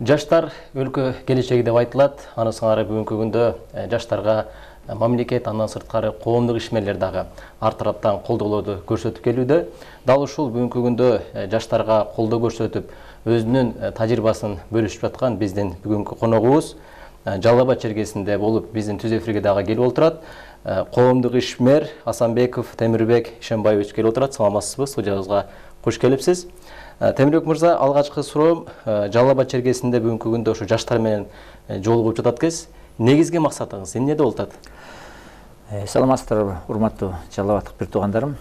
Жаштар өлкө келечеги деп айтылат. Аны сыңары бүгүнкү күндө жаштарга мамлекет, андан сырткары коомдук ишмерлер дагы ар тараптан колдоолорду көрсөтүп келүүдө. Дал ушул бүгүнкү күндө жаштарга колдоо көрсөтүп, өзүнүн тажрыйбасын бөлүшүп жаткан биздин бүгүнкү коногубуз Жалал-Абад чергесинде болуп, биздин түз эфирге дагы келип отурат. Коомдук ишмер Асанбеков Темирбек Ишенбаевич келип отурат. Саламатсызбы? Студиябызга кош келипсиз. Темирбек мырза, алгачкы суроом, Жалал-Абад чергесинде бүгүнкү күндө ушу жаштар менен жолугуп жататкыз. Негизги максатыңыз эмнеде болуп атат? Саламатсыздарбы, урматтуу Жалал-Абадтык бир туугандарым.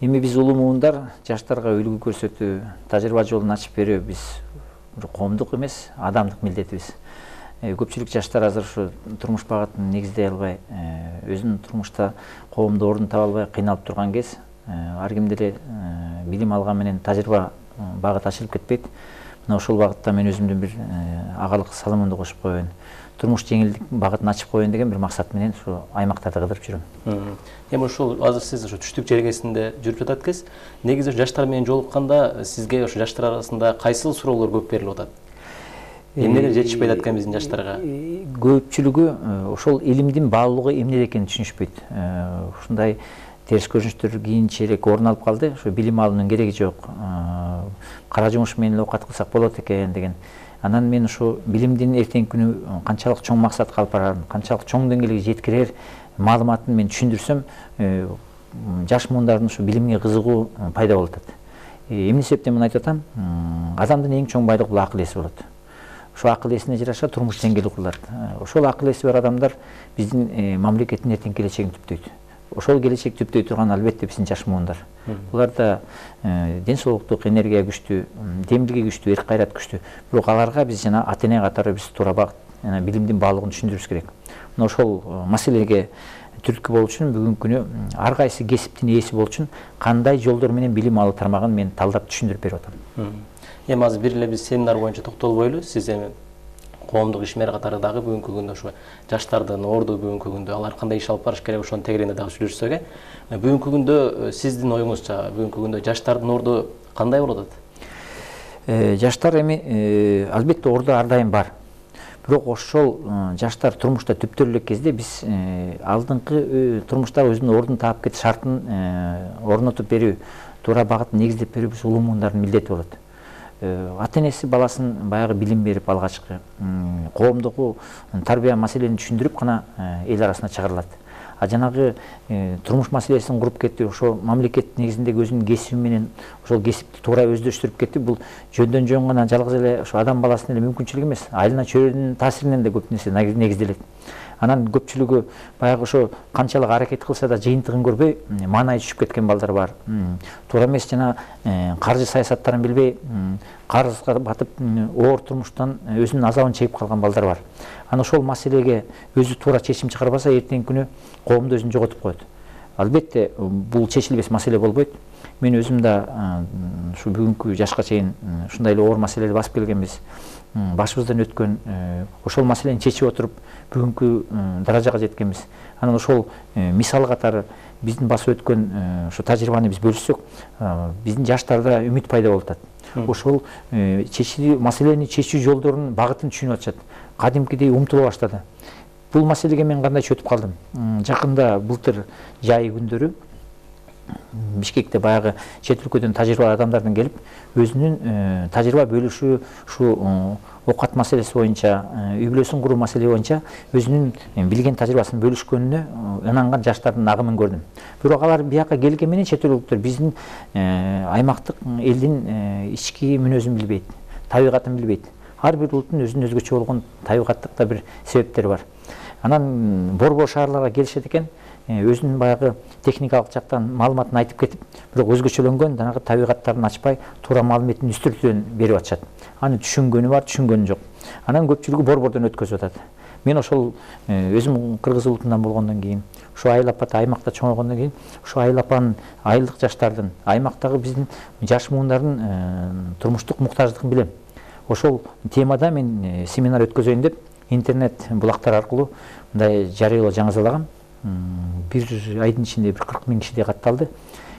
Эми биз улуу муундар жаштарга үлгү көрсөтүү, тажрыйба жолун ачып берүү биз коомдук эмес, адамдык милдетибиз. Көпчүлүк жаштар азыр ушу турмуш багытын негиздей албай, өзүнүн турмушта коомдо ордун таба албай кыйналып турган кез, ар кимде эле билим алган менен тажрыйба багыт ачылып кетпейт. Мына ошол багытта мен өзүмдүн бир агалык салымымды кошуп коеюн, турмуш жеңилдик багытын ачып коеюн деген бир максат менен ушу аймактарда кыдырып жүрөм. Эми ушул азыр сиз ушу түштүк чергесинде жүрүп жататкыз. Негизи жаштар менен жолукканда сизге ушу жаштар арасында кайсыл суроолор көп берилип атат? Эмнеге жетишпей аткан биздин жаштарга? Көпчүлүгү ошол илимдин баалуулугу эмнеде экенин түшүнүшпөйт. Ушундай терс көрүнүштөр кийинчерээк орун алып калды. Ошо билим алуунун кереги жок. Кара жумуш менен оокат кылсак болот экен деген. Анан мен ушу билимдин эртеңки күнү канчалык чоң максатка алып барарын, канчалык чоң деңгээлге жеткирер маалыматын мен түшүндүрсөм, жаш муундардын ушу билимге кызыгуу пайда болуп атат. Эмне себептен муну айтып атам? Адамдын эң чоң байлыгы бул акыл эси болот. Ошол акыл эсине жараша турмуш деңгээли курулат. Ошол акыл эси бар адамдар биздин мамлекеттин эртеңки келечегин түптөйт. Ошол келечек түптөй турган албетте биздин жаш муундар. Буларда ден соолуктук, энергия күчтүү, демилги күчтүү, эрк кайрат күчтүү. Бирок аларга биз жана ата-эне катары биз туура багыт, билимдин баалуулугун түшүндүрүбүз керек. Мына ошол маселеге түрткү болуу үчүн бүгүнкү күнү ар кайсы кесиптин ээси болуу үчүн кандай жолдор менен билим алуу тармагын мен талдап түшүндүрүп берип атам. Эми азыр бир эле биз семинар боюнча токтолбойлу. Сиз эми коомдук ишмер катары дагы бүгүнкү күндө ушу жаштардын орду бүгүнкү күндө алар кандай иш алып барыш керек, ошонун тегерегинде дагы сүйлөшсөк. Бүгүнкү күндө сиздин оюңузча бүгүнкү күндө жаштардын орду кандай болуп атат? Жаштар эми албетте орду ар дайым бар. Бирок ошол жаштар турмушта түптөлө элек кезде биз алдыңкы турмушта өзүнүн ордун таап кетиш шартын орнотуп берүү, туура багытын негиздеп берүү биз улуу муундардын милдети болот. Ата-энеси баласын баягы билим берип алгачкы коомдогу тарбия маселени түшүндүрүп гана эл арасына чыгарылат. А жанагы турмуш маселесин куруп кетти, ошо мамлекет негизиндеги өзүнүн кесиби менен ошол кесипти туура өздөштүрүп кетти. Бул жөндөн жөн гана жалгыз эле ошо адам баласынын эле мүмкүнчүлүгү эмес, айылына чөйрөнүн таасиринен да көп нерсе негизделет. Анан көпчүлүгү баягы ошо канчалык аракет кылса да жыйынтыгын көрбөй маанай түшүп кеткен балдар бар. Туура эмес жана каржы саясаттарын билбей, карызга батып оор турмуштан өзүнүн азабын чегип калган балдар бар. Анан ошол маселеге өзү туура чечим чыгарбаса, эртеңки күнү коомду өзүн жоготуп коет. Албетте бул чечилбес маселе болбойт. Мен өзүм да ушу бүгүнкү жашка чейин ушундай эле оор маселени басып келгенбиз. Башыбыздан өткөн ошол маселени чечип отуруп бүгүнкү даражага жеткенбиз. Анан ошол мисал катары биздин басып өткөн ошо тажрыйбаны биз бөлүшсөк, биздин жаштарда үмүт пайда болуп атат. Ошол маселени чечүү жолдорунун багытын түшүнүп атышат. Кадимкидей умтула баштады. Бул маселеге мен кандайча өтүп калдым. Жакында былтыр жай күндөрү Бишкекте баягы чет өлкөдөн тажрыйбалуу адамдардын келип, өзүнүн тажрыйба бөлүшүү, ушу оокат маселеси боюнча, үй бүлөсүн куруу маселеси боюнча өзүнүн билген тажрыйбасын бөлүшкөнүнө ынанган жаштардын агымын көрдүм. Бирок алар бияка келген менен чет өлкөлүктөр биздин аймактык элдин ички мүнөзүн билбейт, табигатын билбейт. Ар бир улуттун өзүнүн өзгөчө болгон табигаттык да бир себептери бар. Анан борбор шаарларга келишет экен, өзүнүн баягы техникалык жактан маалыматын айтып кетип, бирок өзгөчөлөнгөн жанагы табигаттарын ачпай, туура маалыметтин үстүртүөн берип атышат. Аны түшүнгөнү бар, түшүнгөнү жок. Анан көпчүлүгү борбордон өткөзүп атат. Мен ошол өзүм кыргыз улутунан болгондон кийин, ушу Айыл-Апат аймакта чоңойгондон кийин, ушу Айыл-Апанын айылдык жаштардын, аймактагы биздин жаш муундардын турмуштук муктаждыгын билем. Ошол темада мен семинар өткөзөйүн деп интернет булактар аркылуу мындай жарыялоо жаңырзалагам. Bir айдын ичинде 40 000 кишидей катталды.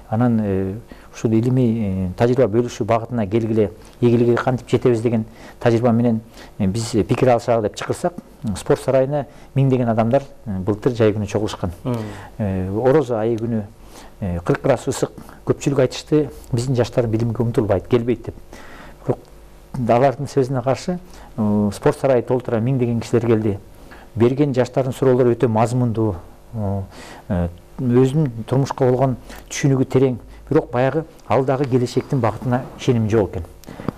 Анан ушул илимий тажрыйба бөлүшүү багытына келгиле, ийгиликке кантип жетебиз деген тажрыйба менен биз пикир алышалы деп чакырсак, спорт сарайына миңдеген адамдар былтыр жай күнү чогулушкан. Ороз айы күнү 40 градус ысык, көпчүлүк айтышты, биздин жаштар билимге умтулбайт, келбейт деп. Бирок алардын сөзүнө каршы спорт сарайы толтура миңдеген кишилер келди. Берген жаштардын суроолору өтө мазмундуу, өзүнүн турмушка болгон түшүнүгү терең, бирок баягы алдагы келечектин багытына ишеним жок экен.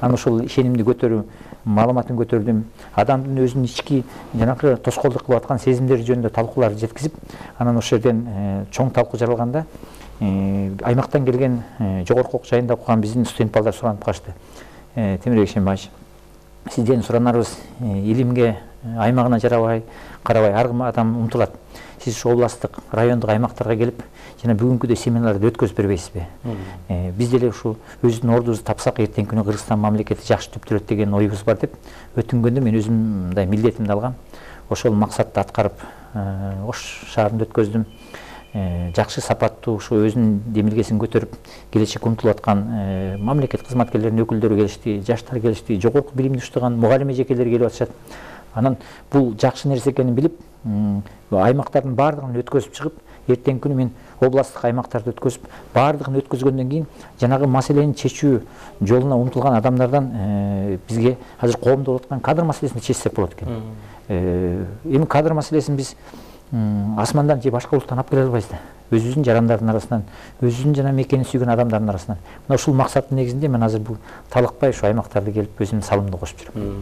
Анан ошол ишенимди көтөрүү, маалыматын көтөрдүм, адамдын өзүнүн ички жанакы тоскоолдук кылып аткан сезимдери жөнүндө талкууларды жеткизип, анан ошол жерден чоң талкуу жаралганда аймактан келген жогорку окуу жайында окуган биздин студент балдар суранып калышты. Темирбек Шембаевич, сизден суранарыбыз илимге аймагына карабай ар ким адам умтулат. Сиз ушу областтык, райондук аймактарга келип, жана бүгүнкүдөй семинарды өткөзүп бербейсизби? Биз деле ушу өзүбүздүн ордубузду тапсак, эртеңки күнү Кыргызстан мамлекети жакшы түптөлөт деген оюбуз бар деп өтүнгөндө мен өзүм мындай милдетимди алгам. Ошол максатты аткарып, Ош шаарында өткөздүм. Жакшы сапаттуу ушу өзүнүн демилгесин көтөрүп, келечекке умтулуп аткан мамлекет кызматкерлеринин өкүлдөрү келишти, жаштар келишти, жогорку билимди уштаган мугалим эжекелер келип атышат. Анан бул жакшы нерсе экенин билип, аймактардын баардыгын өткөзүп чыгып, эртеңки күнү мен областтык аймактарды өткөзүп, баардыгын өткөзгөндөн кийин жанагы маселени чечүү жолуна умтулган адамдардан бизге азыр коомдо болуп аткан кадр маселесин чечсек болот экен. Эми кадр маселесин биз асмандан же башка улуттан алып келе албайбыз да. Өзүбүздүн жарандардын арасынан, өзүнүн жана мекенин сүйгөн адамдардын арасынан. Мына ушул максаттын негизинде мен азыр бул талыкпай ушу аймактарды келип өзүмдүн салымымды кошуп жүрөм.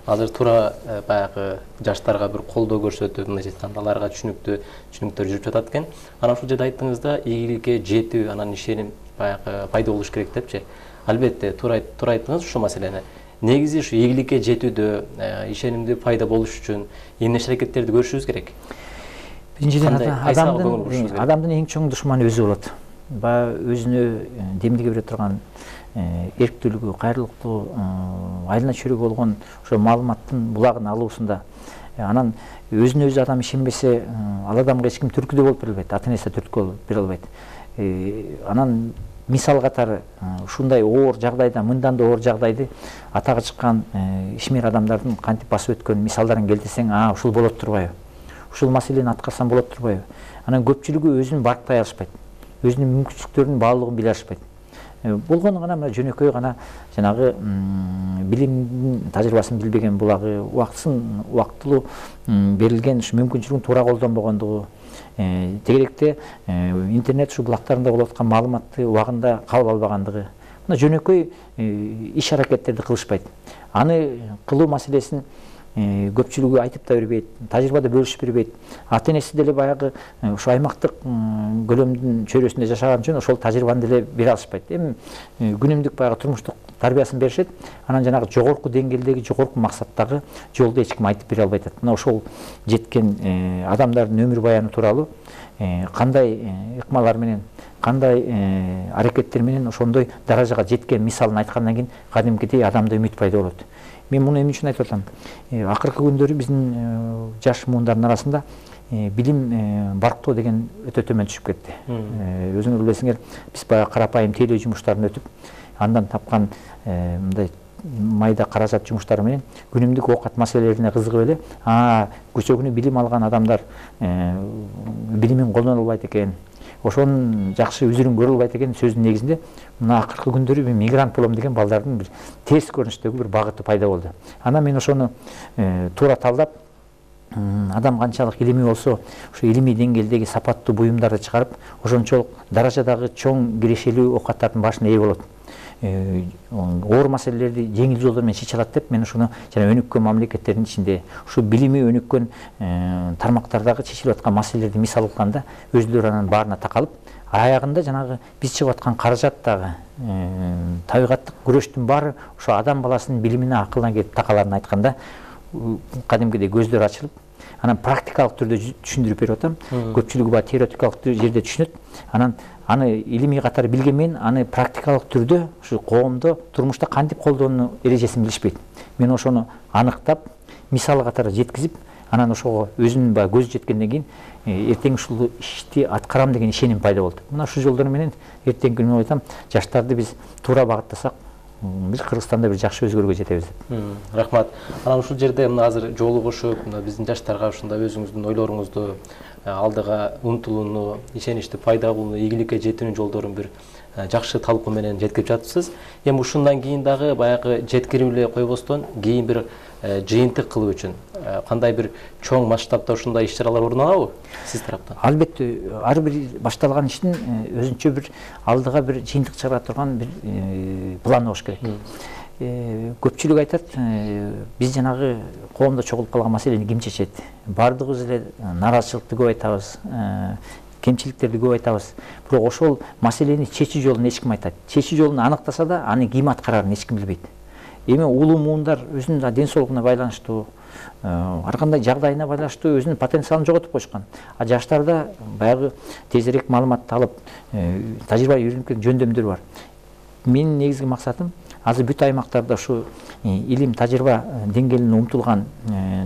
Азыр туура баягы жаштарга бир колдоо көрсөтүп, мындайча айтканда аларга түшүнүктөр жүрүп жатат экен. Анан ушул жерде айттыңызда, ийгиликке жетүү, анан ишеним баягы пайда болуш керек депчи. Албетте, туура айттыңыз ушул маселени. Негизи ушу ийгиликке жетүүдө, ишенимди пайда болуш үчүн эмне аракеттерди көрүшүбүз керек? Биринчиден адамдын эң чоң душманы өзү болот. Өзүнө демилге бере турган эрктүүлүгү, кайрылыктуу, айлана чөйрөгү болгон ошо маалыматтын булагын алуусунда. Анан өзүнө өзү адам ишенбесе, ал адамга эч ким түрткү болуп бере албайт, ата-энеси түрткү болуп бере албайт. Анан мисал катары ушундай оор жагдайда, мындан да оор жагдайды атага чыккан ишмер адамдардын кантип басып өткөн мисалдарын келтирсең, ушул болот турбайбы? Ушул маселени аткарсам болот турбайбы? Анан көпчүлүгү өзүн барктай алышпайт. Өзүнүн мүмкүнчүлүктөрүнүн баалуулугун биле алышпайт. Болгону гана мына жөнөкөй гана жанагы билимдин тажрыйбасын билбеген булагы, убактылуу берилген ушу мүмкүнчүлүгүн туура колдонбогондугу, тегеректе интернет ушу булактарында болуп аткан маалыматты убагында кабыл албагандыгы, мына жөнөкөй иш аракеттерди кылышпайт. Аны кылуу маселесин көпчүлүгү айтып да бербейт, тажрыйбада бөлүшүп бербейт. Ата-энеси деле баягы ушу аймактык көлөмдүн чөйрөсүндө жашаган үчүн ошол тажрыйбаны деле бере алышпайт. Эми күнүмдүк баягы турмуштук тарбиясын беришет, анан жанагы жогорку деңгээлдеги, жогорку максаттагы жолду эч ким айтып бере албай атат. Мына ошол жеткен адамдардын өмүр баяны тууралуу кандай ыкмалар менен, кандай аракеттер менен ошондой даражага жеткен мисалын айткандан кийин кадимкидей адамда үмүт пайда болот. Мен муну эмне үчүн айтып атам? Акыркы күндөрү биздин жаш муундардын арасында билим барктоо деген өтө төмөн түшүп кетти. Өзүңөр билесиңер, биз баягы карапайым тейлөө жумуштарын өтүп, андан тапкан мындай майда каражат жумуштары менен күнүмдүк оокат маселелерине кызыгып эле, көчө күнү билим алган адамдар билимин колдоно албайт экен, ошонун жакшы үзүрүн көрө албайт экен сөзүнүн негизинде мына акыркы күндөрү мигрант болом деген балдардын бир терс көрүнүштөгү бир багыты пайда болду. Анан мен ошону туура талдап, адам канчалык илимий болсо, ошо илимий деңгээлдеги сапаттуу буюмдарды чыгарып, ошончолук даражадагы чоң кирешелүү оокаттардын башына ээ болот. Оор маселелерди жеңил жолдор менен чече алат деп мен ушуну жана өнүккөн мамлекеттердин ичинде ушу билими өнүккөн тармактардагы чечилип аткан маселелерди мисал кылганда өзүлөрү анан баарына такалып, аягында жанагы биз чыгып аткан каражат дагы табигаттык күрөштүн баары ошо адам баласынын билимине, акылына келип такаларын айтканда кадимкидей көздөр ачылып, Анан практикалык түрдө түшүндүрүп берип атам. Көпчүлүгү баягы теоретикалык жерде түшүнөт. Анан аны илимий катары билген менен аны практикалык түрдө ушу коомдо турмушта кантип колдонуу эрежесин билишпейт. Мен ошону аныктап, мисал катары жеткизип, анан ошого өзүмдүн баягы көзү жеткенден кийин эртең ушул ишти аткарам деген ишеним пайда болду. Мына ушул жолдор менен эртеңки күнү айтам, жаштарды биз туура багыттасак, биз Кыргызстанда бир жакшы өзгөрүүгө жетебиз деп. Рахмат. Анан ушул жерде мына азыр жолугушуп, мына биздин жаштарга ушундай өзүңүздүн ойлоруңузду, алдыга умтулууну, ишеничти пайда кылууну, ийгиликке жетүүнүн жолдорун бир жакшы талкуу менен жеткирип жатыпсыз. Эми ушундан кийин дагы баягы жеткирип эле койбостон, кийин бир жыйынтык кылуу үчүн кандай бир чоң масштабта ушундай иш-чаралар орун алабы сиз тараптан? Албетте, ар бир башталган иштин өзүнчө бир алдыга бир жыйынтык чыгара турган бир планы болуш керек. Көпчүлүк айтат, биз жанагы коомдо чогулуп калган маселени ким чечет? Бардыгыбыз эле нааразычылыкты көп айтабыз, кемчиликтерди көп айтабыз. Бирок ошол маселени чечүү жолун эч ким айтат. Чечүү жолун аныктаса да, аны ким аткарарын эч ким билбейт. Эми улуу муундар өзүнүн ден соолугуна байланыштуу, ар кандай жагдайына байланыштуу өзүнүн потенциалын жоготуп коюшкан. А жаштарда баягы тезирээк маалыматты алып, тажрыйба үйрөнүп жөндөмдөр бар. Менин негизги максатым азыр бүт аймактарда ушу илим тажрыйба деңгээлине умтулган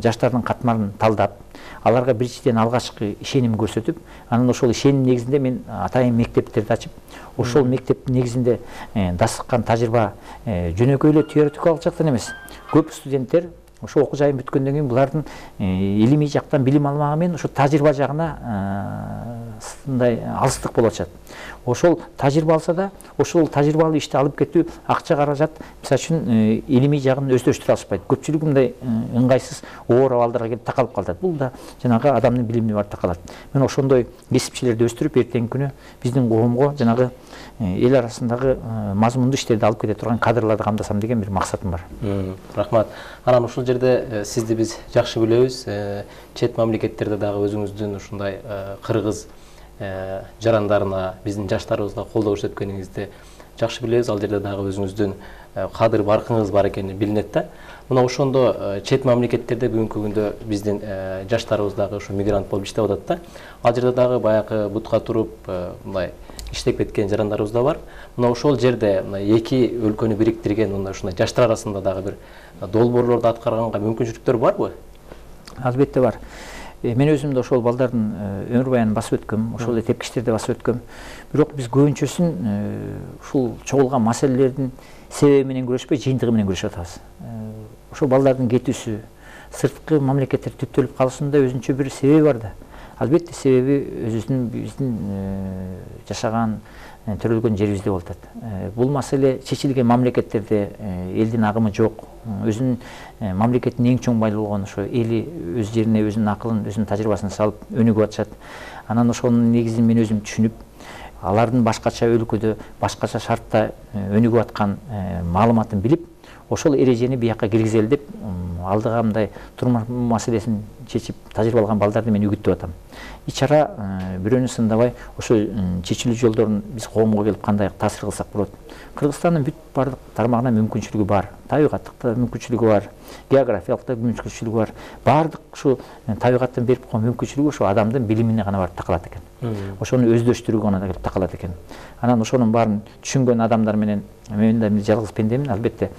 жаштардын катмарын талдап, аларга биринчиден алгачкы ишеним көрсөтүп, анан ошол ишеним негизинде мен атайын мектептерди ачып, ошол мектеп негизинде дасыккан тажрыйба жөнөкөй эле теоретикалык жактан эмес. Көп студенттер ошо окуу жайын бүткөндөн кийин булардын илимий жактан билим алмагы менен ошо тажрыйба жагына мындай алыстык болуп атышат. Ошол тажрыйба алса да, ошол тажрыйбалуу ишти алып кетүү акча каражат, мисалы үчүн илимий жагын өздөштүрө алышпайт. Көпчүлүк мындай ыңгайсыз оор абалдарга келип такалып калат. Бул да жанагы адамдын билимине барып такалат. Мен ошондой кесипчилерди өстүрүп, эртеңки күнү биздин коомго жанагы эл арасындагы мазмундуу иштерди алып кете турган кадрларды камдасам деген бир максатым бар. Рахмат. Анан ушул жерде сизди биз жакшы билебиз. Чет мамлекеттерде дагы өзүңүздүн ушундай кыргыз жарандарына, биздин жаштарыбызга колдоо көрсөткөнүңүздү жакшы билебиз. Ал жерде дагы өзүңүздүн кадыр баркыңыз бар экени билинет да. Мына ошондо чет мамлекеттерде бүгүнкү күндө биздин жаштарыбыз дагы ушу мигрант болуп иштеп атат да. Ал жерде дагы баягы бутка туруп мындай иштеп кеткен жарандарыбыз да бар. Мына ошол жерде эки өлкөнү бириктирген ушундай жаштар арасында дагы бир долбоорлорду аткарганга мүмкүнчүлүктөр барбы? Албетте бар. Мен өзүм да ошол балдардын өмүр баянын басып өткөм, ошол эле тепкичтерди басып өткөм. Бирок биз көбүнчөсүн ушул чогулган маселелердин себеби менен күрөшпөй, жыйынтыгы менен күрөшүп атабыз. Ошол балдардын кетүүсү, сырткы мамлекеттер түптөлүп калышында өзүнчө бир себеби бар да. Албетте себеби өзүбүздүн биздин жашаган, төрөлгөн жерибизде болуп атат. Бул маселе чечилген мамлекеттерде элдин агымы жок. Өзүнүн мамлекеттин эң чоң байлыгы болгон ошо эли өз жерине өзүнүн акылын, өзүнүн тажрыйбасын салып өнүгүп атышат. Анан ошонун негизин мен өзүм түшүнүп, алардын башкача өлкөдө, башкача шартта өнүгүп аткан маалыматын билип, ошол эрежени биякка киргизели деп, алдыга мындай турмуш маселесин чечип тажрыйба алган балдарды мен үгүттөп атам. Ич-чара бирөөнү сындабай, ошо чечилүү жолдорун биз коомго келип кандай таасир кылсак болот. Кыргызстандын бүт бардык тармагына мүмкүнчүлүгү бар, табигаттыкта мүмкүнчүлүгү бар, географиялык мүмкүнчүлүгү бар. Бардык ушу табигаттын берип койгон мүмкүнчүлүгү ошо адамдын билимине гана барып такалат экен. Ошону өздөштүрүүгө гана келип такалат экен. Анан ошонун баарын түшүнгөн адамдар менен, мен да жалгыз пендемин, албетте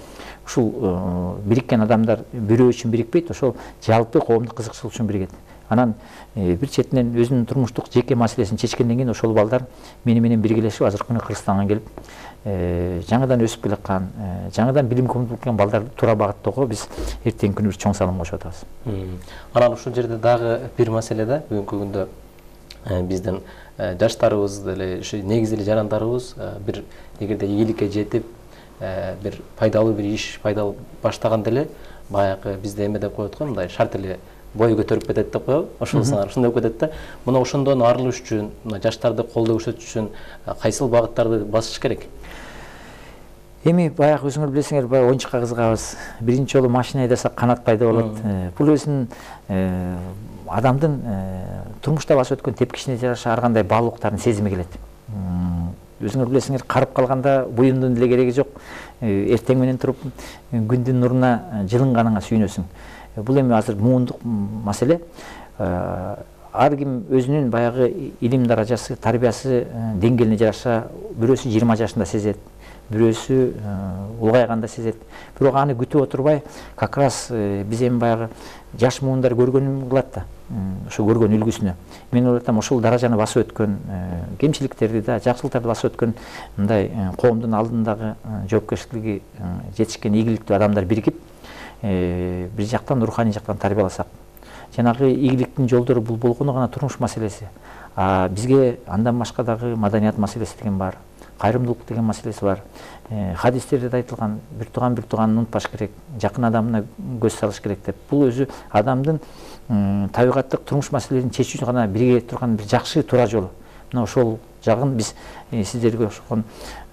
ушул бириккен адамдар бирөө үчүн бирикпейт, ошол жалпы коомдук кызыкчылык үчүн биригет. Анан бир четинен өзүнүн турмуштук жеке маселесин чечкенден кийин ошол балдар менен биргелешип азыркы күнү Кыргызстанга келип, жаңыдан өсүп келаткан, жаңыдан билимге умтулган балдарды туура багыттоого биз эртеңки күнү бир чоң салым кошуп атабыз. Анан ушул жерде дагы бир маселе да, бүгүнкү күндө биздин жаштарыбыз деле, ушу негизи эле жарандарыбыз бир эгерде ийгиликке жетип, бир пайдалуу бир иш пайдалуу баштаганда эле баягы бизде эме деп коет го, мындай шарт эле бой көтөрүп кетет деп коебу, ошол сыңар ушундай болуп кетет да. Мына ошондон арылыш үчүн, мына жаштарды колдоо көрсөтүш үчүн кайсыл багыттарды басыш керек? Эми баягы өзүңөр билесиңер, баягы оюнчукка кызыгабыз. Биринчи жолу машина айдасак канат пайда болот. Бул өзүнүн адамдын турмушта басып өткөн тепкичине жараша ар кандай баалуулуктардын сезими келет. Өзүңөр билесиңер, карып калганда буюмдун деле кереги жок. Эртең менен туруп күндүн нуруна жылынганыңа сүйүнөсүң. Бул эми азыр муундук маселе. Ар ким өзүнүн баягы илим даражасы, тарбиясы деңгээлине жараша бирөөсү 20 жашында сезет, бирөөсү улгайганда сезет. Бирок аны күтүп отурбай, как раз биз эми баягы жаш муундар көргөнүм кылат да. Ошо көргөн үлгүсүнө. Мен ойлойм, ошол даражаны басып өткөн, кемчиликтерди да, жакшылыктарды басып өткөн мындай коомдун алдындагы жоопкерчилиги жетишкен ийгиликтүү адамдар биригип, бир жактан руханий жактан тарбияласак. Жанагы ийгиликтин жолдору бул болгону гана турмуш маселеси. Бизге андан башка дагы маданият маселеси деген бар, кайрымдуулук деген маселеси бар. Хадистерде да айтылган, бир тууганын унутпаш керек, жакын адамына көз салыш керек деп. Бул өзү адамдын табигаттык турмуш маселелерин чечүүчү гана бирге турган бир жакшы туура жолу. Мына ошол жагын биз сиздерге ошол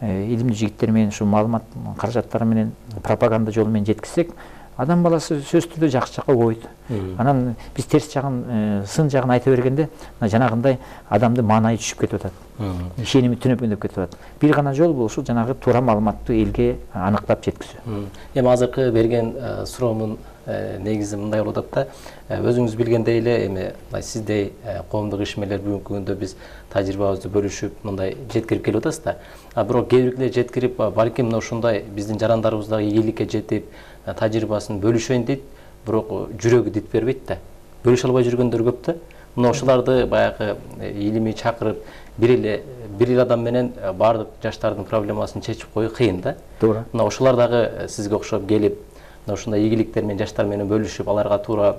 илимдүү жигиттер менен, ушу маалымат каражаттары менен, пропаганда жолу менен жеткизсек, адам баласы сөзсүз түрдө жакшы жакка ойт. Анан биз терс жагын, сын жагын айта бергенде, жанагындай адамды маанайы түшүп кетип атат. Ишеними түнөпөңдөп кетип атат. Бир гана жол бул ушул жанагы туура маалыматты элге аныктап жеткизүү. Эми азыркы берген суроомун негизи мындай болуп атат да. Өзүңүз билгендей эле, эми сиздей коомдук ишмерлер бүгүнкү күндө биз тажрыйбабызды бөлүшүп, мындай жеткирип келип атабыз да. Бирок кээ биркилер жеткирип, балким мына ушундай биздин жарандарыбыз дагы ийгиликке жетип, тажрыйбасын бөлүшөйүн дейт, бирок жүрөгү дит бербейт да. Бөлүшө албай жүргөндөр көп да. Мына ошоларды баягы илимий чакырып, бир адам менен баардык жаштардын проблемасын чечип коюу кыйын да. Туура. Мына ошолар дагы сизге окшоп келип, мына ушундай ийгиликтер менен жаштар менен бөлүшүп, аларга туура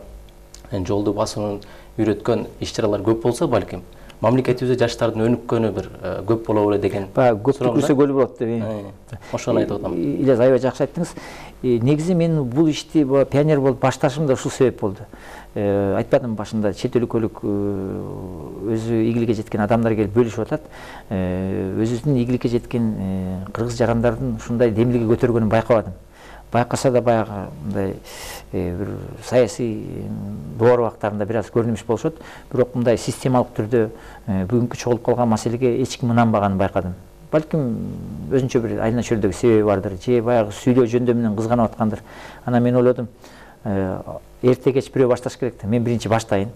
жолду басууну үйрөткөн иш-чаралар көп болсо, балким мамлекетибизде жаштардын өнүккөнү бир көп болобу эле деген. Көп түкүрсө көл болот деп. Ошону айтып атам. Илияс, аябай жакшы айттыңыз. Негизи мен бул ишти пионер болуп башташым да ушул себеп болду. Айтпадым башында, чет өлкөлүк өзү ийгиликке жеткен адамдар келип бөлүшүп атат. Өзүбүздүн ийгиликке жеткен кыргыз жарандардын ушундай демилге көтөргөнүн байкабадым. Байкаса да баягы мындай бир саясий доор убактарында бир аз көрүнүш болушот, бирок мындай системалык түрдө бүгүнкү чогулуп калган маселеге эч ким ынанбаганын байкадым. Балким өзүнчө бир айна чөлдөгү себеби бардыр, же баягы сүйлөө жөндөмү менен кызганып аткандыр. Анан мен ойлодум, эрте кеч бирөө башташ керек да, мен биринчи баштайын.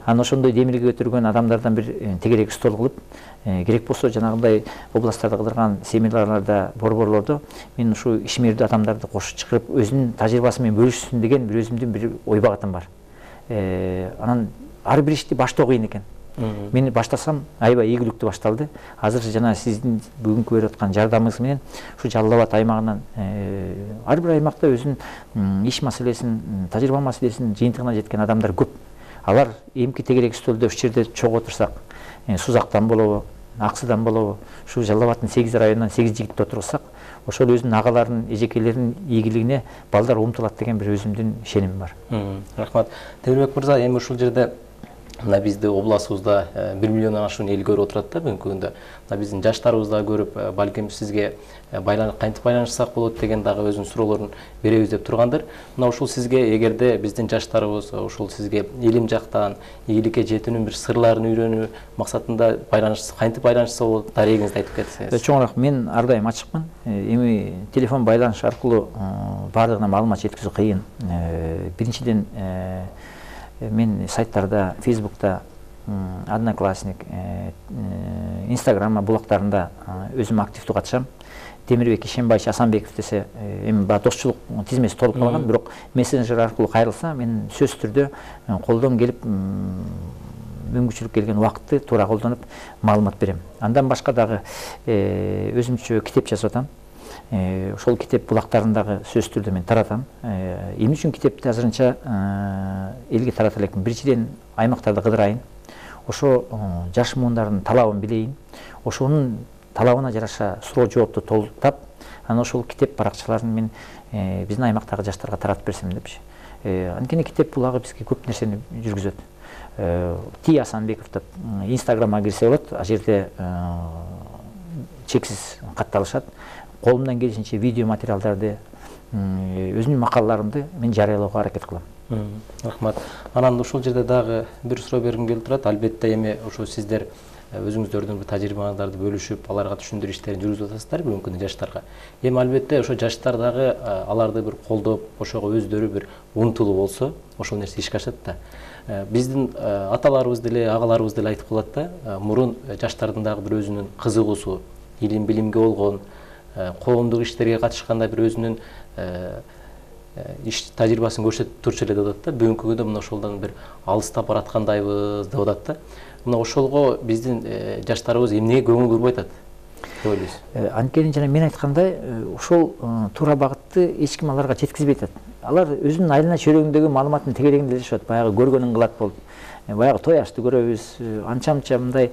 Анан ошондой демилге көтөргөн адамдардан бир тегерек стол кылып, керек болсо жанагындай областтарда кылдырган семинарларда, борборлордо мен ушу ишмердүү адамдарды кошуп чыгырып, өзүнүн тажрыйбасы менен бөлүшсүн деген бир өзүмдүн бир ой багытым бар. Анан ар бир ишти баштоо кыйын экен. Мен баштасам аябай ийгиликтүү башталды. Азыр жана сиздин бүгүнкү берип аткан жардамыңыз менен ушу Жалал-Абад аймагынан ар бир аймакта өзүнүн иш маселесин, тажрыйба маселесин жыйынтыгына жеткен адамдар көп. Алар эмки тегерек столдо ушул жерде чогуу отурсак, Сузактан болобу, Аксыдан болобу, ушу Жалал-Абадтын 8 районунан 8 жигитти отурсак, ошол өзүнүн агаларынын, эжекелеринин ийгилигине балдар умтулат деген бир өзүмдүн ишенимим бар. Рахмат. Темирбек мырза, эми ушул жерде мына бизди областыбызда 1 миллиондон ашуун эл көрүп отурат да бүгүнкү күндө. Мына биздин жаштарыбыз да көрүп, балким сизге кантип байланышсак болот деген дагы өзүнүн суроолорун беребиз деп тургандыр. Мына ушул сизге эгерде биздин жаштарыбыз ушул сизге илим жактан, ийгиликке жетүүнүн бир сырларын үйрөнүү максатында кантип байланышса болот, дарегиңизди айтып кетсеңиз. Чоңураак, мен ар дайым ачыкмын. Эми телефон байланыш аркылуу баардыгына маалымат жеткизүү кыйын. Биринчиден мен сайттарда, Фейсбукта, Одноклассник, Инстаграм булактарында өзүм активдүү катышам. Темирбек Ишенбайевич Асанбеков десе, эми достчулук тизмеси толуп калган, бирок мессенджер аркылуу кайрылса, мен сөзсүз түрдө колдон келип, мүмкүнчүлүк келген убакытты туура колдонуп маалымат берем. Андан башка дагы өзүмчө китеп жазып атам. Ошол китеп булактарындагы сөзсүз түрдө мен таратам. Эмне үчүн китепти азырынча элге тарата элекмин? Биринчиден аймактарда кыдырайын. Ошо жаш муундардын талабын билейин. Ошонун талабына жараша суроо жоопту толуктап, анан ошол китеп баракчаларын мен биздин аймактагы жаштарга таратып берсем депчи. Анткени китеп булагы бизге көп нерсени жүргүзөт. Ти Асанбеков деп Инстаграмга кирсе болот. А жерде чексиз катталышат. Колумдан келишинче видео материалдарды, өзүнүн макалаларымды мен жарыялоого аракет кылам. Рахмат. Анан ушул жерде дагы бир суроо бергим келип турат. Албетте эми ошо сиздер өзүңүздөрдүн бир тажрыйбаңыздарды бөлүшүп, аларга түшүндүрүү иштерин жүргүзүп атасыздар бүгүнкү күндө жаштарга. Эми албетте ошо жаштар дагы аларды бир колдоп, ошого өздөрү бир умтулуу болсо, ошол нерсе ишке ашат да. Биздин аталарыбыз деле, агаларыбыз деле айтып калат да, мурун жаштардын дагы бир өзүнүн кызыгуусу, илим билимге болгон, коомдук иштерге катышканда бир өзүнүн иш тажрыйбасын көрсөтүп турчу эле деп атат да. Бүгүнкү күндө мына ошолдон бир алыстап бараткандайбыз деп атат да. Мына ошолго биздин жаштарыбыз эмнеге көңүл бурбай атат деп ойлойсуз? Анткени жана мен айткандай, ошол туура багытты эч ким аларга жеткизбей атат. Алар өзүнүн айылына чөйрөгүндөгү маалыматтын тегерегинде жашап атат. Баягы көргөнүн кылат болуп, баягы той ашты көрөбүз, анча-мынча мындай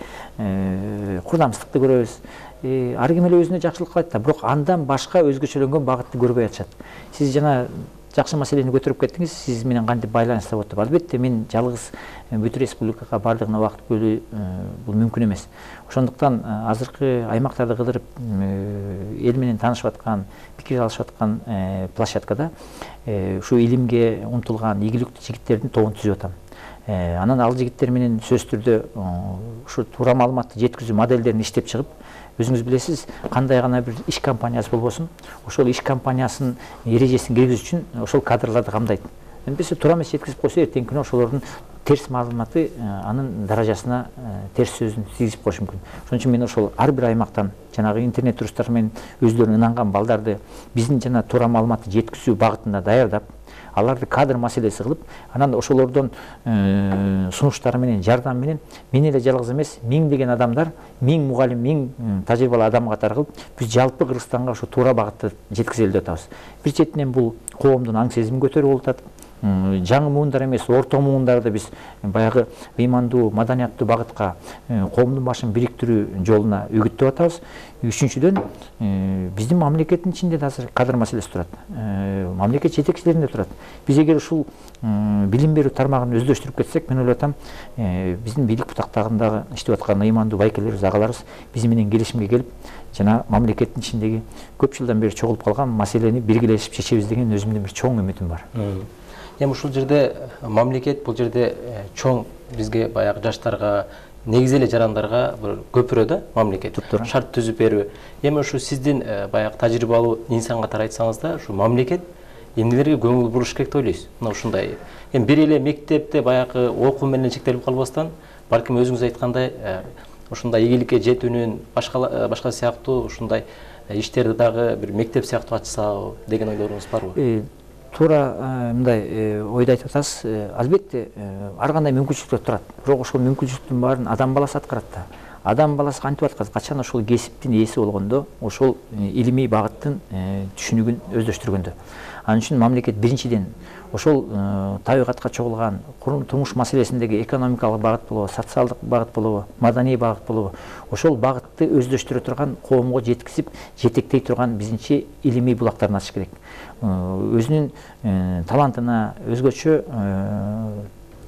курдамчылыкты көрөбүз. Ар ким эле өзүнө жакшылык кылат да, бирок андан башка өзгөчөлөнгөн багытты көрбөй атышат. Сиз жана жакшы маселени көтөрүп кеттиңиз, сиз менен кантип байланыста болуп атат. Албетте мен жалгыз бүт республикага бардыгына убакыт бөлүү бул мүмкүн эмес. Ошондуктан азыркы аймактарды кыдырып эл менен таанышып аткан, пикир алышып аткан площадкада ушу илимге умтулган ийгиликтүү жигиттердин тобун түзүп атам. Анан ал жигиттер менен сөзсүз түрдө ушу туура маалыматты жеткизүү модельдерин иштеп чыгып, өзүңүз билесиз, кандай гана бир иш компаниясы болбосун, ошол иш компаниясынын эрежесин киргизүү үчүн ошол кадрларды камдайт. Эмесе туура эмес жеткизип койсо, эртеңки күнү ошолордун терс маалыматы анын даражасына терс сөзүн тийгизип коюшу мүмкүн. Ошон үчүн мен ошол ар бир аймактан жанагы интернет ресурстар менен өздөрүнө ынанган балдарды биздин жана туура маалыматты жеткизүү багытында даярдап, аларды кадр маселеси кылып, анан ошолордон сунуштар менен, жардам менен мен эле жалгыз эмес, миңдеген адамдар, миң мугалим, миң тажрыйбалуу адам катары кылып, биз жалпы Кыргызстанга ошо туура багытты жеткизели деп атабыз. Бир четинен бул коомдун аң сезимин көтөрүп болуп атат. Жаңы муундар эмес, орто муундарды биз баягы ыймандуу, маданияттуу багытка, коомдун башын бириктирүү жолуна үгүттөп атабыз. Үчүнчүдөн, биздин мамлекеттин ичинде да азыр кадр маселеси турат. Мамлекет жетекчилеринде турат. Биз эгер ушул билим берүү тармагын өздөштүрүп кетсек, мен ойлоп атам, биздин бийлик бутактагындагы иштеп аткан ыймандуу байкелерибиз, агаларыбыз биз менен келишимге келип, жана мамлекеттин ичиндеги көп жылдан бери чогулуп калган маселени биргелешип чечебиз деген өзүмдүн бир чоң үмүтүм бар. Эми ушул жерде мамлекет бул жерде чоң бизге баягы жаштарга, негизи эле жарандарга бир көпүрө да мамлекет. Шарт түзүп берүү. Эми ушу сиздин баягы тажрыйбалуу инсан катары айтсаңыз да, ушу мамлекет эмнелерге көңүл буруш керек деп ойлойсуз? Мына ушундай. Эми бир эле мектепте баягы окуу менен чектелип калбастан, балким өзүңүз айткандай, ушундай ийгиликке жетүүнүн башка сыяктуу ушундай иштерди дагы бир мектеп сыяктуу ачса деген ойлоруңуз барбы? Туура мындай ойду айтып атасыз. Албетте ар кандай мүмкүнчүлүктөр турат. Бирок ошол мүмкүнчүлүктүн баарын адам баласы аткарат да. Адам баласы кантип аткарат? Качан ошол кесиптин ээси болгондо, ошол илимий багыттын түшүнүгүн өздөштүргөндө. Анын үчүн мамлекет биринчиден ошол табигатка чогулган турмуш маселесиндеги экономикалык багыт болобу, социалдык багыт болобу, маданий багыт болобу, ошол багытты өздөштүрө турган, коомго жеткизип, жетектей турган бизинчи илимий булактарын ачыш керек. Өзүнүн талантына, өзгөчө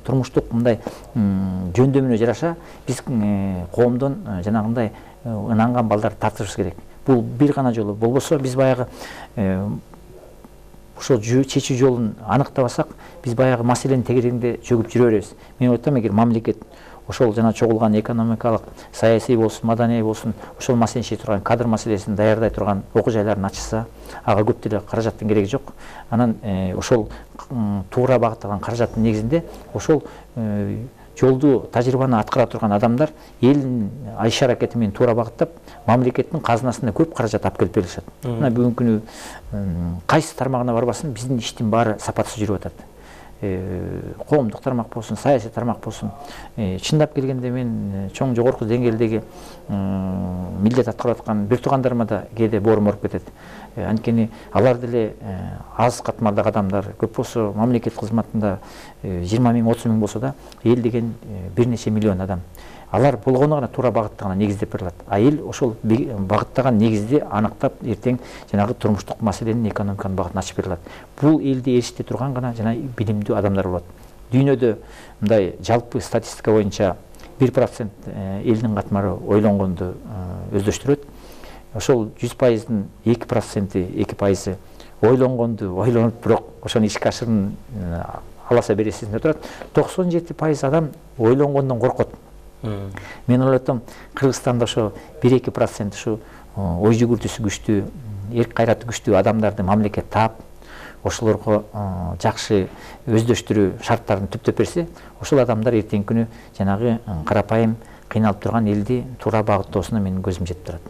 турмуштук мындай жөндөмүнө жараша биз коомдон жанагындай ынанган балдарды тартышыбыз керек. Бул бир гана жолу болбосо, биз баягы ошол чечүү жолун аныктабасак, биз баягы маселенин тегерегинде жөгүп жүрө беребиз. Мен ойлойм, эгер мамлекет ошол жана чогулган экономикалык, саясий болсун, маданий болсун, ошол маселени чече турган кадр маселесин даярдай турган окуу жайларын ачса, ага көп деле каражаттын кереги жок. Анан ошол туура багытталган каражаттын негизинде ошол жолду, тажрыйбаны аткара турган адамдар элдин иш аракети менен туура багыттап, мамлекеттин казынасына көп каражат алып келип беришет. Мына бүгүнкү күнү кайсы тармагына барбасын, биздин иштин баары сапатсыз жүрүп атат. Коомдук тармак болсун, саясий тармак болсун, чындап келгенде мен чоң жогорку деңгээлдеги милдет аткарып аткан бир туугандарыма да кээде боорум ооруп кетет. Анткени алар деле аз катмардагы адамдар, көп болсо мамлекет кызматында 20 миң, 30 миң болсо да, эл деген бир нече миллион адам. Алар болгону гана туура багытта гана негиздеп берилет. А эл ошол багыттаган негизди аныктап, эртең жанагы турмуштук маселенин, экономиканын багытын ачып берилет. Бул элди ээрчите турган гана жана билимдүү адамдар болот. Дүйнөдө мындай жалпы статистика боюнча 1% элдин катмары ойлонгонду өздөштүрөт. Ошол 100%-дин 2% ойлонгонду ойлонуп, бирок ошону ишке ашырын аласа бересизде турат. 97% адам ойлонгондон коркот. Мен ойлотом, Кыргызстанда ошо 1-2% ушу ой жүгүртүүсү күчтүү, эрк кайраты күчтүү адамдарды мамлекет таап, ошолорго жакшы өздөштүрүү шарттарын түптөп берсе, ошол адамдар эртеңки күнү жанагы карапайым кыйналып турган элди туура багыттоосуна менин көзүм жетип турат.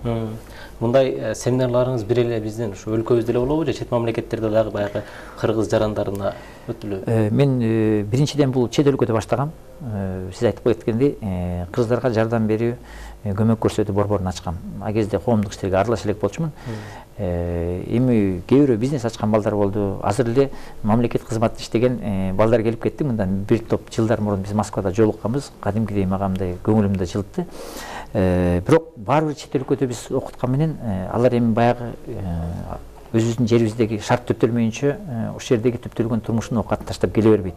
Мындай семинарларыңыз бир эле биздин ушу өлкөбүздө эле болобу же чет мамлекеттерде дагы баягы кыргыз жарандарына өтүлөбү? Мен биринчиден бул чет өлкөдө баштагам. Сиз айтып кеткендей, кыргыздарга жардам берүү, көмөк көрсөтүү борборун ачкам. А кезде коомдук иштерге аралаша элек болчумун. Эми кээ бирөө бизнес ачкан балдар болду. Азыр эле мамлекет кызматында иштеген балдар келип кетти. Мындан бир топ жылдар мурун биз Москвада жолукканбыз. Кадимкидей мага мындай көңүлүмдө жылытты. Бирок баары бир чет өлкөдө биз окуткан менен алар эми баягы өзүбүздүн жерибиздеги шарт төптөлмөйүнчө ошол жердеги төптөлгөн турмушун окатын таштап келе бербейт.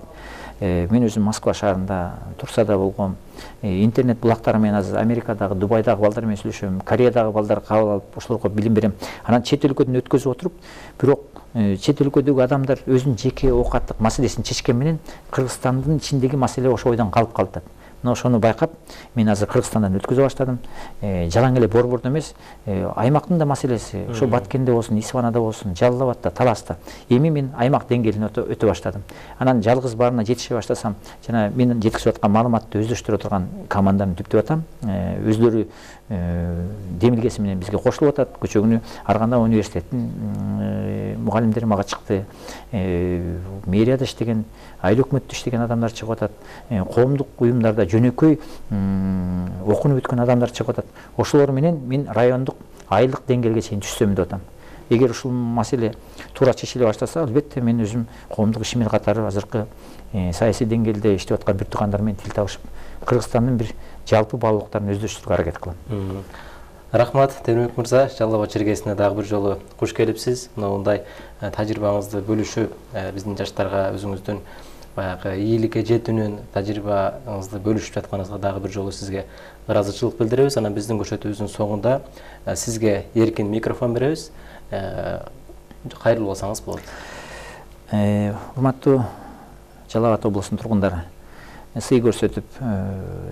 Мен өзүм Москва шаарында, Турсада болгом. Интернет булактары менен азыр Америкадагы, Дубайдагы балдар менен сүйлөшөм, Кореядагы балдар кабыл алып, ошолорго билим берем. Анан чет өлкөдөн өткөзүп отуруп, бирок чет өлкөдөгү адамдар өзүнүн жеке оокаттык маселесин чечкен менен Кыргызстандын ичиндеги маселе ошол ойдон калып калат. Мына ошону байкап, мен азыр Кыргызстандан өткөзө баштадым. Жалаң эле борбордо эмес, аймактын да маселеси, ошо Баткенде болсун, Исванада болсун, Жалал-Абадта, Таласта. Эми мен аймак деңгээлине өтө баштадым. Анан жалгыз баарына жетише баштасам, жана мен жеткизип аткан маалыматты өздөштүрө турган команданы түптөп атам. Өздөрү демилгеси менен бизге кошулуп атат. Көчө күнү Арганда университеттин мугалимдери мага чыкты. Мэрияда иштеген, айыл өкмөттө иштеген адамдар чыгып атат. Коомдук уюмдарда жөнөкөй окунуп өткөн адамдар чыгып атат. Ошолор менен мен райондук айылдык деңгээлге чейин түшсөм деп атам. Эгер ушул маселе туура чечиле баштаса, албетте мен өзүм коомдук ишмер катары азыркы саясий деңгээлде иштеп аткан бир туугандар менен тил табышып, Кыргызстандын бир жалпы баалуулуктарын өздөштүрүүгө аракет кылам. Рахмат, Темирбек мырза, Жалал-Абад чергесине дагы бир жолу куш келипсиз. Мындай тажрыйбаңызды бөлүшүп, биздин жаштарга өзүңүздүн баягы ийгиликке жетүүнүн тажрыйбаңызды бөлүшүп жатканыңызга дагы бир жолу сизге ыраазычылык билдиребиз. Анан биздин көрсөтүүбүздүн соңунда сизге эркин микрофон беребиз. Кайрылуу болсаңыз болот. Урматтуу Жалал-Абад облусунун тургундары, сый көрсөтүп,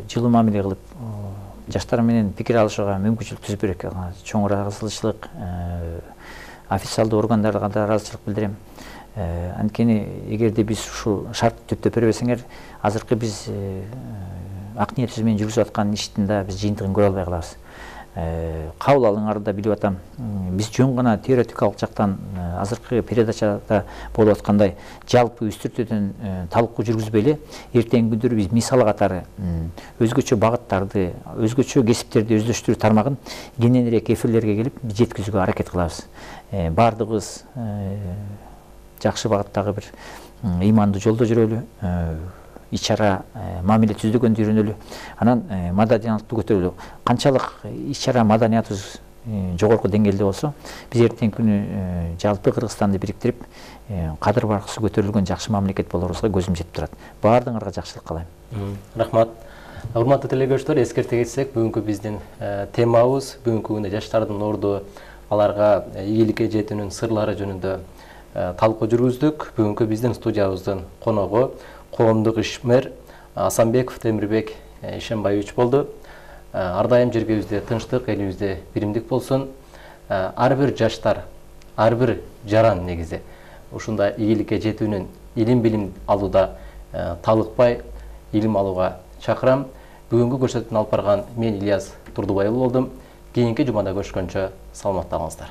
жылуу мамиле кылып, жаштар менен пикир алышууга мүмкүнчүлүк түзүп берет. Чоң ыраазычылык, официалдуу органдарга да ыраазычылык билдирем. Анткени эгерде биз ушул шартты түптөп бербесеңер, азыркы биз ак ниетибиз менен жүргүзүп аткан иштин да биз жыйынтыгын көрө албай калабыз. Кабыл алыңарды да билип атам. Биз жөн гана теоретикалык жактан азыркы передачада болуп аткандай жалпы үстүртөдөн талкуу жүргүзбөй эле, эртеңки күндөрү биз мисал катары өзгөчө багыттарды, өзгөчө кесиптерди өздөштүрүү тармагын кененирээк эфирлерге келип жеткизүүгө аракет кылабыз. Бардыгыбыз жакшы багыттагы бир ыймандуу жолдо жүрөлү, ич-чара мамиле түздөгөндү үйрөнөлү, анан маданиятты көтөрөлү. Канчалык ич-чара маданиятыбыз жогорку деңгээлде болсо, биз эртеңки күнү жалпы Кыргызстанды бириктирип, кадыр баркысы көтөрүлгөн жакшы мамлекет болорубузга көзүм жетип турат. Баардыгыңарга жакшылык каалайм. Рахмат. Урматтуу телегөрүүчүлөр, эскерте кетсек, бүгүнкү биздин темабыз бүгүнкү күндө жаштардын орду, аларга ийгиликке жетүүнүн сырлары жөнүндө талкуу жүргүздүк. Бүгүнкү биздин студиябыздын коногу коомдук ишмер Асанбеков Темирбек Ишенбаевич болду. Ар дайым жерибизде тынчтык, элибизде биримдик болсун. Ар бир жаштар, ар бир жаран негизи ушундай ийгиликке жетүүнүн илим билим алууда талыкпай илим алууга чакырам. Бүгүнкү көрсөтүүнү алып барган мен Ильяс Турдубай болдум. Кийинки жумада көрүшкөнчө саламатта калыңыздар.